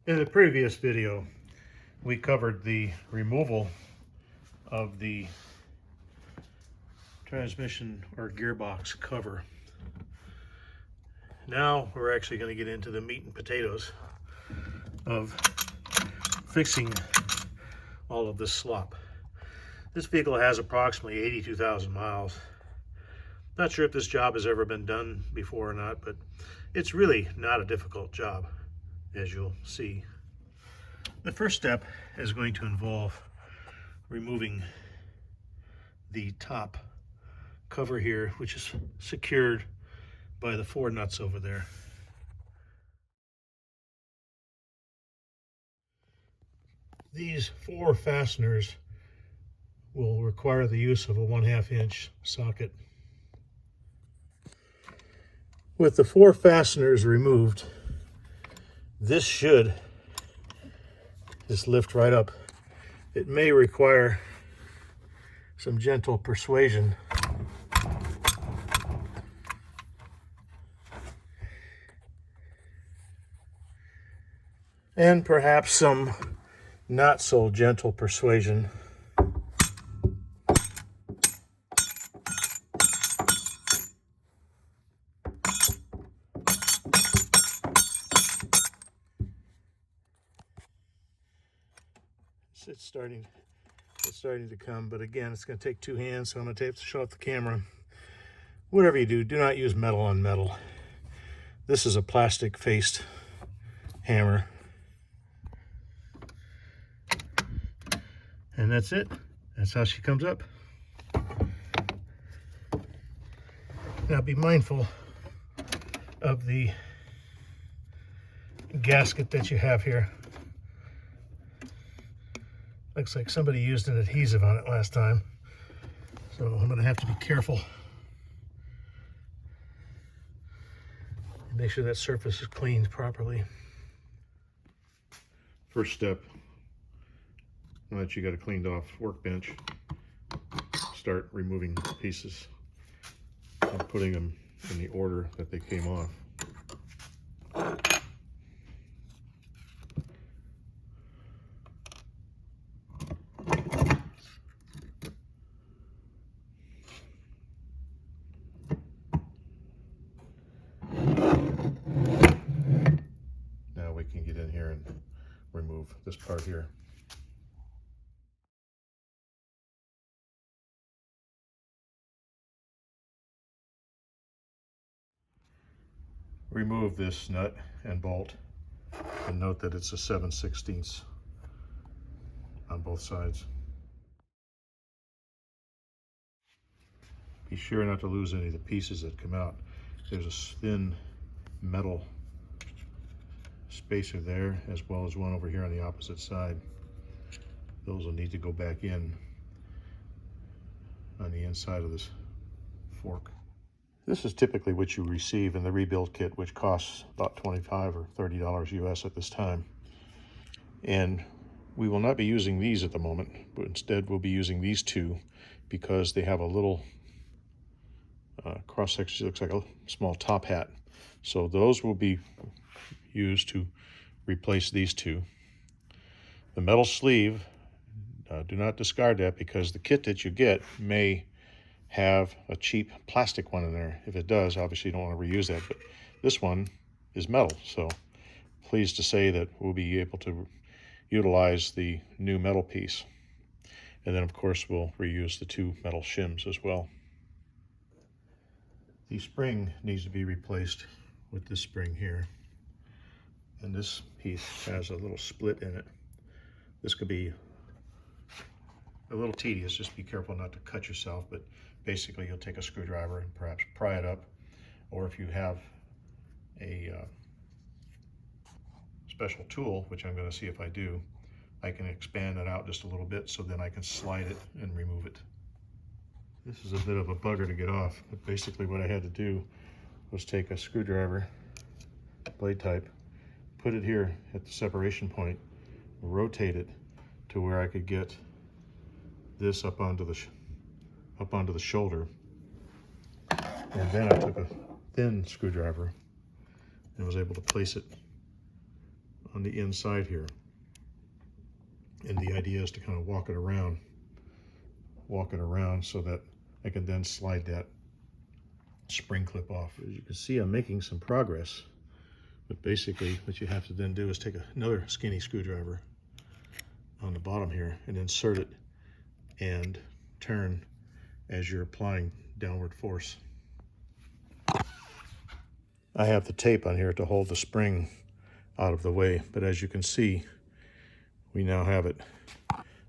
In the previous video, we covered the removal of the transmission or gearbox cover. Now we're actually going to get into the meat and potatoes of fixing all of this slop. This vehicle has approximately 82,000 miles. Not sure if this job has ever been done before or not, but it's really not a difficult job, as you'll see. The first step is going to involve removing the top cover here, which is secured by the 4 nuts over there. These 4 fasteners will require the use of a 1/2 inch socket. With the 4 fasteners removed, this should just lift right up. It may require some gentle persuasion. And perhaps some not so gentle persuasion. It's starting to come, but again, it's going to take 2 hands, so I'm going to have to show off the camera. Whatever you do, do not use metal on metal. This is a plastic faced hammer. And that's it. That's how she comes up. Now be mindful of the gasket that you have here. Looks like somebody used an adhesive on it last time, so I'm going to have to be careful and make sure that surface is cleaned properly. First step, now that you got a cleaned off workbench, start removing pieces and putting them in the order that they came off. Now we can get in here and remove this part here. Remove this nut and bolt, and note that it's a 7/16 on both sides. Be sure not to lose any of the pieces that come out. There's a thin metal spacer there, as well as one over here on the opposite side. Those will need to go back in on the inside of this fork. This is typically what you receive in the rebuild kit, which costs about $25 or $30 US at this time. And we will not be using these at the moment, but instead we'll be using these 2 because they have a little cross section. It looks like a small top hat. So those will be used to replace these 2. The metal sleeve, do not discard that, because the kit that you get may have a cheap plastic one in there. If it does, obviously you don't want to reuse that, but this one is metal, so pleased to say that we'll be able to utilize the new metal piece. And then of course we'll reuse the 2 metal shims as well. The spring needs to be replaced with this spring here, and this piece has a little split in it. This could be a little tedious, just be careful not to cut yourself, but basically you'll take a screwdriver and perhaps pry it up, or if you have a special tool, which I'm going to see if I do, I can expand it out just a little bit, so then I can slide it and remove it. This is a bit of a bugger to get off, but basically what I had to do was take a screwdriver, blade type, put it here at the separation point, rotate it to where I could get this up onto the shoulder, and then I took a thin screwdriver and was able to place it on the inside here. And the idea is to kind of walk it around so that I can then slide that spring clip off. As you can see, I'm making some progress, but basically what you have to then do is take another skinny screwdriver on the bottom here and insert it and turn as you're applying downward force. I have the tape on here to hold the spring out of the way, but as you can see, we now have it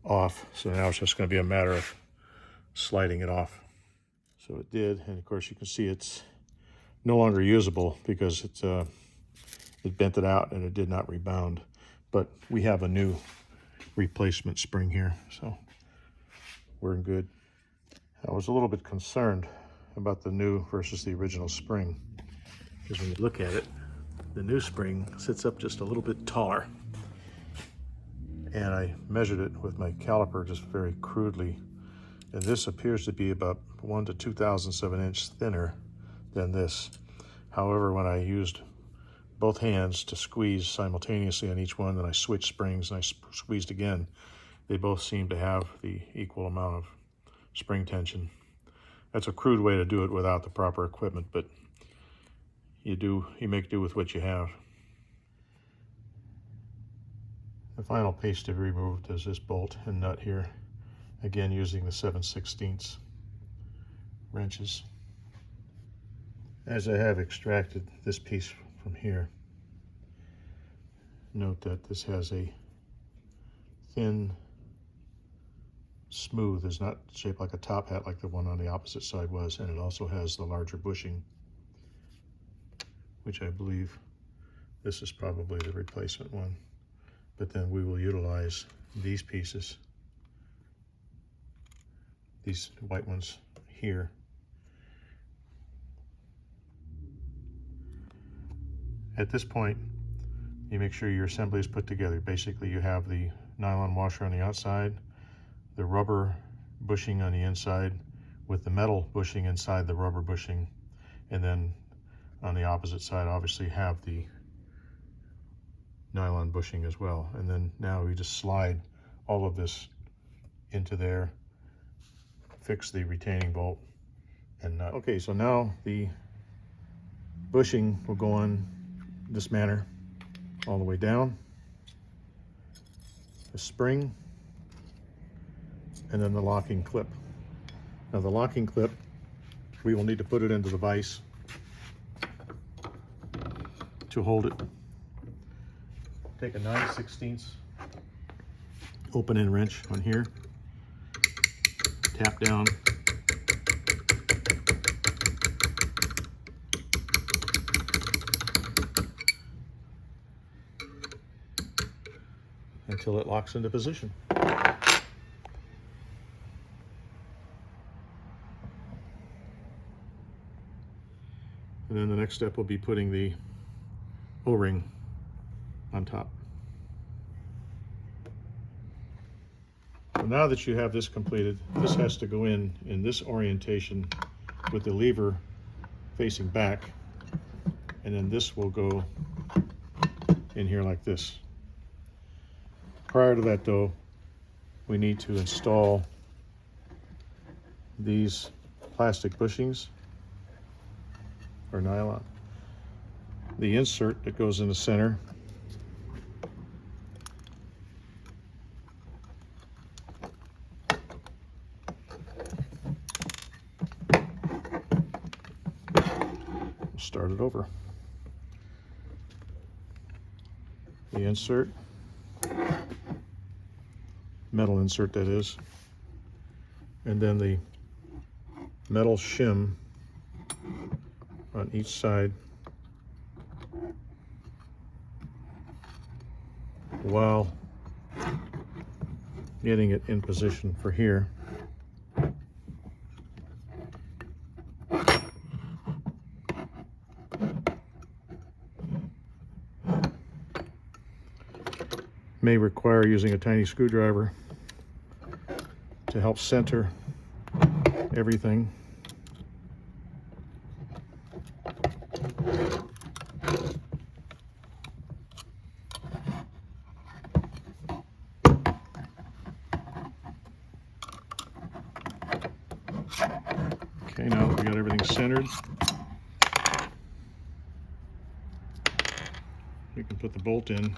off, so now it's just going to be a matter of sliding it off. So it did, and of course you can see it's no longer usable because it bent it out and it did not rebound. But we have a new replacement spring here, so we're good. I was a little bit concerned about the new versus the original spring, because when you look at it, the new spring sits up just a little bit taller. And I measured it with my caliper just very crudely, and this appears to be about 1 to 2/1000 of an inch thinner than this. However, when I used both hands to squeeze simultaneously on each one, then I switched springs and I squeezed again, they both seem to have the equal amount of spring tension. That's a crude way to do it without the proper equipment, but you make do with what you have. The final piece to be removed is this bolt and nut here, again using the 7/16 wrenches. As I have extracted this piece from here, note that this has a thin, smooth, is not shaped like a top hat like the one on the opposite side was, and it also has the larger bushing, which I believe this is probably the replacement one. But then we will utilize these pieces, these white ones here. At this point, you make sure your assembly is put together. Basically, you have the nylon washer on the outside, the rubber bushing on the inside with the metal bushing inside the rubber bushing, and then on the opposite side, obviously, have the nylon bushing as well. And then now we just slide all of this into there, fix the retaining bolt and nut. Okay, so now the bushing will go on this manner all the way down, the spring, and then the locking clip. Now the locking clip, we will need to put it into the vise to hold it. Take a 9/16 open-end wrench on here, tap down, until it locks into position. And then the next step will be putting the O-ring on top. So now that you have this completed, this has to go in this orientation with the lever facing back, and then this will go in here like this. Prior to that though, we need to install these plastic bushings or nylon. The insert that goes in the center start it over. The insert, metal insert that is, and then the metal shim on each side while getting it in position for here. May require using a tiny screwdriver to help center everything. Okay, now that we got everything centered, you can put the bolt in.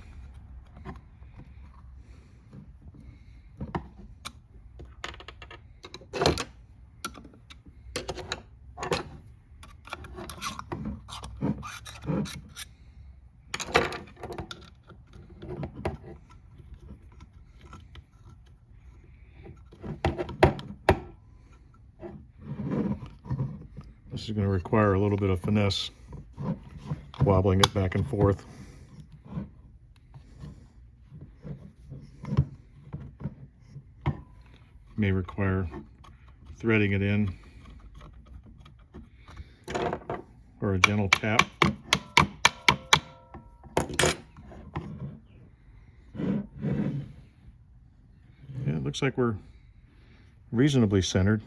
This is going to require a little bit of finesse, wobbling it back and forth. May require threading it in or a gentle tap. Yeah, it looks like we're reasonably centered.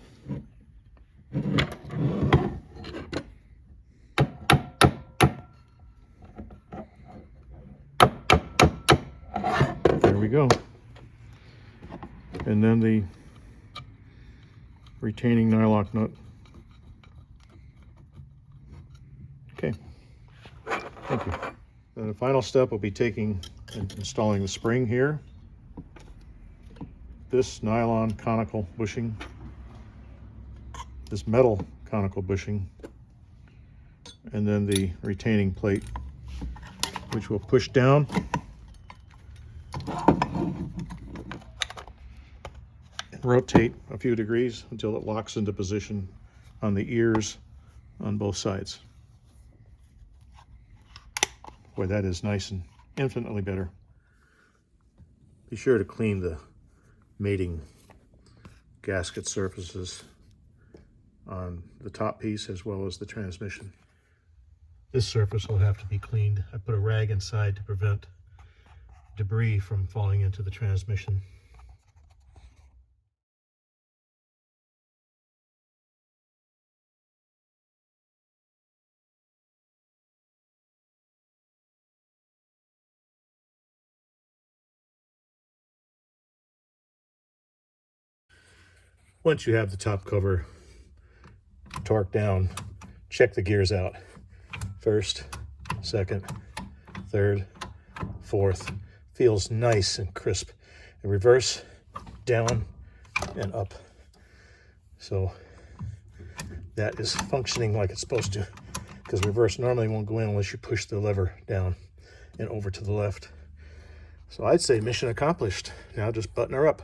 There we go. And then the retaining nylock nut. Okay, thank you. And the final step will be taking and installing the spring here, this nylon conical bushing, this metal conical bushing, and then the retaining plate, which will push down and rotate a few degrees until it locks into position on the ears on both sides. Boy, that is nice and infinitely better. Be sure to clean the mating gasket surfaces on the top piece as well as the transmission. This surface will have to be cleaned. I put a rag inside to prevent debris from falling into the transmission. Once you have the top cover torqued down, check the gears out. First, second, third, fourth. Feels nice and crisp. In reverse, down, and up. So that is functioning like it's supposed to, because reverse normally won't go in unless you push the lever down and over to the left. So I'd say mission accomplished. Now just button her up.